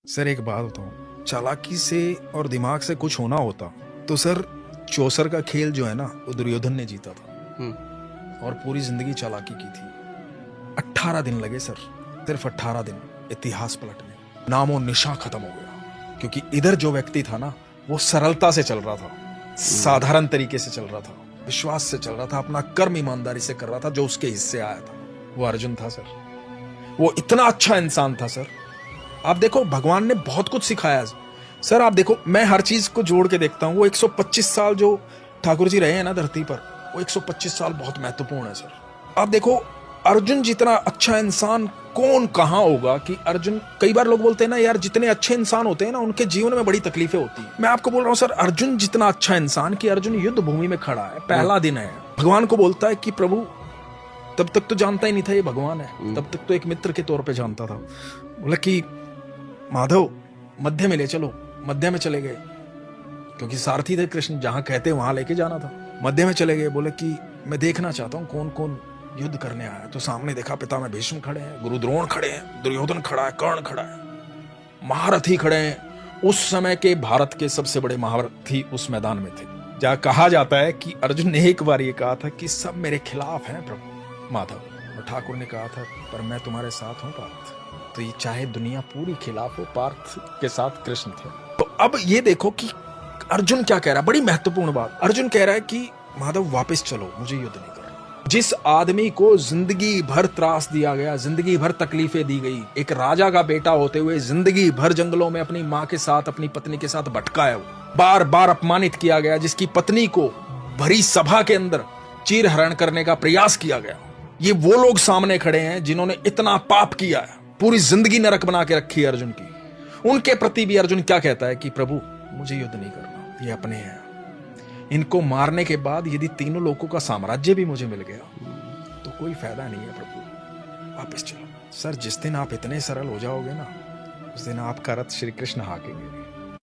Sir एक बात बताऊं, चालाकी से और दिमाग से कुछ होना होता तो सर चौसर का खेल जो है ना वो दुर्योधन ने जीता था और पूरी जिंदगी चालाकी की थी। 18 दिन लगे सर, सिर्फ 18 दिन इतिहास पलटने, नामो निशा खत्म हो गया। क्योंकि इधर जो व्यक्ति था ना वो सरलता से चल रहा था, साधारण तरीके से चल रहा था, विश्वास से चल रहा था, अपना कर्म ईमानदारी से कर रहा था, जो उसके हिस्से आया था। वो अर्जुन था सर, वो इतना अच्छा इंसान था सर। आप देखो भगवान ने बहुत कुछ सिखाया सर। आप देखो, मैं हर चीज को जोड़ के देखता हूँ। वो 125 साल जो ठाकुर जी रहे हैं ना धरती पर, वो 125 साल बहुत महत्वपूर्ण है सर। आप देखो अर्जुन जितना अच्छा इंसान कौन कहाँ होगा कि अर्जुन, कई बार लोग बोलते हैं ना यार जितने अच्छे इंसान होते हैं ना उनके जीवन में बड़ी तकलीफें होती है। मैं आपको बोल रहा हूँ सर, अर्जुन जितना अच्छा इंसान कि अर्जुन युद्ध भूमि में खड़ा है, पहला दिन है, भगवान को बोलता है कि प्रभु, तब तक तो जानता ही नहीं था ये भगवान है, तब तक तो एक मित्र के तौर पे जानता था। बोला कि माधव मध्य में ले चलो। मध्य में चले गए, क्योंकि सारथी थे कृष्ण, जहां कहते वहां लेके जाना था। मध्य में चले गए, बोले कि मैं देखना चाहता हूँ कौन कौन युद्ध करने आया है। तो सामने देखा पिता में भीष्म खड़े हैं, गुरु द्रोण खड़े हैं, दुर्योधन खड़ा है, कर्ण खड़ा है, महारथी खड़े हैं। उस समय के भारत के सबसे बड़े महारथी उस मैदान में थे। जहाँ कहा जाता है कि अर्जुन ने एक बार ये कहा था कि सब मेरे खिलाफ हैं प्रभु माधव, और ठाकुर ने कहा था पर मैं तुम्हारे साथ हूँ पार्थ। तो ये चाहे दुनिया पूरी खिलाफ हो, पार्थ के साथ कृष्ण थे। तो अब ये देखो कि अर्जुन क्या कह रहा है, बड़ी महत्वपूर्ण बात। अर्जुन कह रहा है कि माधव वापस चलो, मुझे युद्ध नहीं करना। जिस आदमी को जिंदगी भर त्रास दिया गया, जिंदगी भर तकलीफें दी गई, एक राजा का बेटा होते हुए जिंदगी भर जंगलों में अपनी माँ के साथ, अपनी पत्नी के साथ भटका है, बार बार अपमानित किया गया, जिसकी पत्नी को भरी सभा के अंदर चीरहरण करने का प्रयास किया गया। ये वो लोग सामने खड़े हैं जिन्होंने इतना पाप किया है, पूरी जिंदगी नरक बना के रखी है अर्जुन की। उनके प्रति भी अर्जुन क्या कहता है कि प्रभु मुझे युद्ध नहीं करना, ये अपने हैं, इनको मारने के बाद यदि तीनों लोगों का साम्राज्य भी मुझे मिल गया तो कोई फायदा नहीं है प्रभु, वापस चलो। सर जिस दिन आप इतने सरल हो जाओगे ना, उस दिन आपका रथ श्री कृष्ण हाकेंगे।